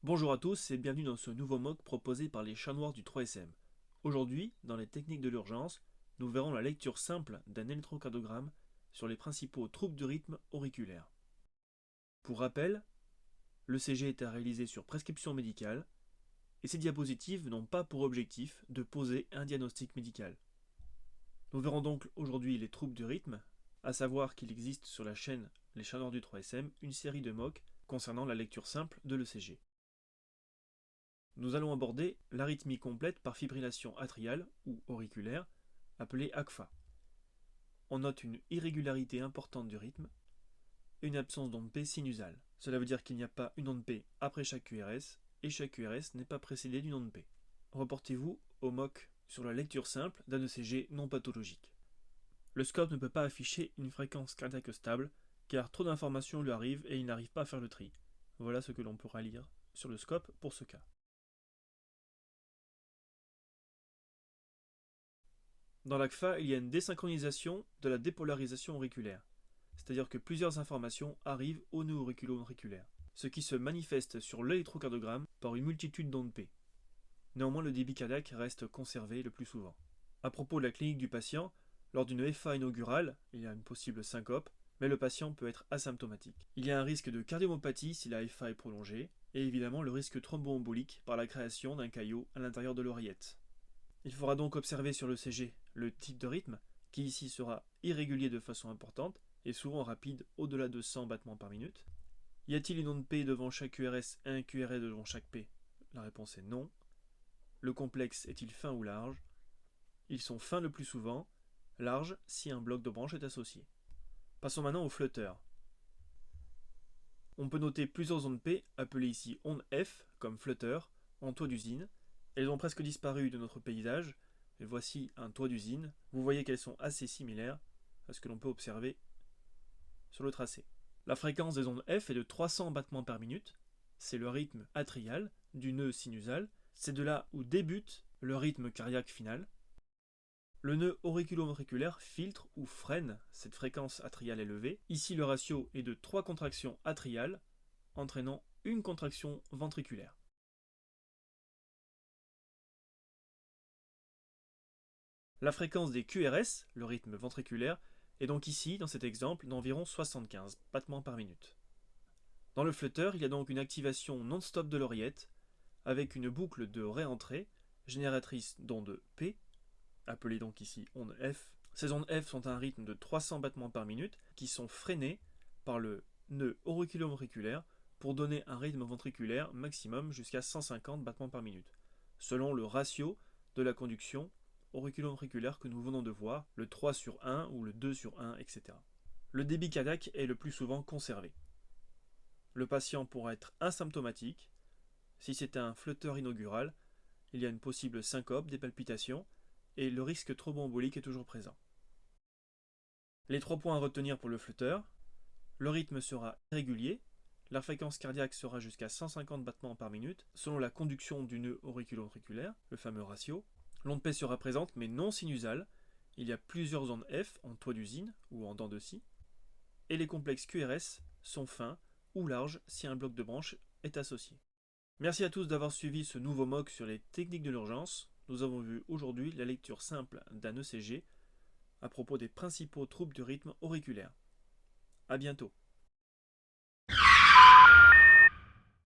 Bonjour à tous et bienvenue dans ce nouveau MOOC proposé par les chats noirs du 3SM. Aujourd'hui, dans les techniques de l'urgence, nous verrons la lecture simple d'un électrocardiogramme sur les principaux troubles du rythme auriculaire. Pour rappel, l'ECG est à réaliser sur prescription médicale et ces diapositives n'ont pas pour objectif de poser un diagnostic médical. Nous verrons donc aujourd'hui les troubles du rythme, à savoir qu'il existe sur la chaîne Les chats noirs du 3SM une série de MOOC concernant la lecture simple de l'ECG. Nous allons aborder l'arythmie complète par fibrillation atriale ou auriculaire, appelée ACFA. On note une irrégularité importante du rythme et une absence d'onde P sinusale. Cela veut dire qu'il n'y a pas une onde P après chaque QRS et chaque QRS n'est pas précédé d'une onde P. Reportez-vous au MOOC sur la lecture simple d'un ECG non pathologique. Le scope ne peut pas afficher une fréquence cardiaque stable car trop d'informations lui arrivent et il n'arrive pas à faire le tri. Voilà ce que l'on pourra lire sur le scope pour ce cas. Dans l'ACFA, il y a une désynchronisation de la dépolarisation auriculaire, c'est-à-dire que plusieurs informations arrivent au nœud auriculo-auriculaire, ce qui se manifeste sur l'électrocardiogramme par une multitude d'ondes P. Néanmoins, le débit cardiaque reste conservé le plus souvent. À propos de la clinique du patient, lors d'une FA inaugurale, il y a une possible syncope, mais le patient peut être asymptomatique. Il y a un risque de cardiomyopathie si la FA est prolongée, et évidemment le risque thromboembolique par la création d'un caillot à l'intérieur de l'oreillette. Il faudra donc observer sur le CG le type de rythme, qui ici sera irrégulier de façon importante et souvent rapide au-delà de 100 battements par minute. Y a-t-il une onde P devant chaque QRS et un QRS devant chaque P? La réponse est non. Le complexe est-il fin ou large? Ils sont fins le plus souvent, large si un bloc de branche est associé. Passons maintenant au flutteur. On peut noter plusieurs ondes P, appelées ici ondes F, comme flutter, en toit d'usine. Elles ont presque disparu de notre paysage, et voici un toit d'usine. Vous voyez qu'elles sont assez similaires à ce que l'on peut observer sur le tracé. La fréquence des ondes F est de 300 battements par minute, c'est le rythme atrial du nœud sinusal, c'est de là où débute le rythme cardiaque final. Le nœud auriculo-ventriculaire filtre ou freine cette fréquence atriale élevée. Ici, le ratio est de 3 contractions atriales, entraînant une contraction ventriculaire. La fréquence des QRS, le rythme ventriculaire, est donc ici, dans cet exemple, d'environ 75 battements par minute. Dans le flutter, il y a donc une activation non-stop de l'oreillette, avec une boucle de réentrée, génératrice d'ondes P, appelée donc ici onde F. Ces ondes F sont à un rythme de 300 battements par minute, qui sont freinés par le nœud auriculo-ventriculaire pour donner un rythme ventriculaire maximum jusqu'à 150 battements par minute, selon le ratio de la conduction auriculo-ventriculaire que nous venons de voir, le 3 sur 1 ou le 2 sur 1, etc. Le débit cardiaque est le plus souvent conservé. Le patient pourra être asymptomatique. Si c'est un flutteur inaugural, il y a une possible syncope, des palpitations, et le risque thromboembolique est toujours présent. Les 3 points à retenir pour le flutteur: le rythme sera irrégulier, la fréquence cardiaque sera jusqu'à 150 battements par minute, selon la conduction du nœud auriculo-ventriculaire, le fameux ratio. L'onde P sera présente mais non sinusale, il y a plusieurs ondes F en toit d'usine ou en dents de scie, et les complexes QRS sont fins ou larges si un bloc de branche est associé. Merci à tous d'avoir suivi ce nouveau MOOC sur les techniques de l'urgence. Nous avons vu aujourd'hui la lecture simple d'un ECG à propos des principaux troubles du rythme auriculaire. A bientôt.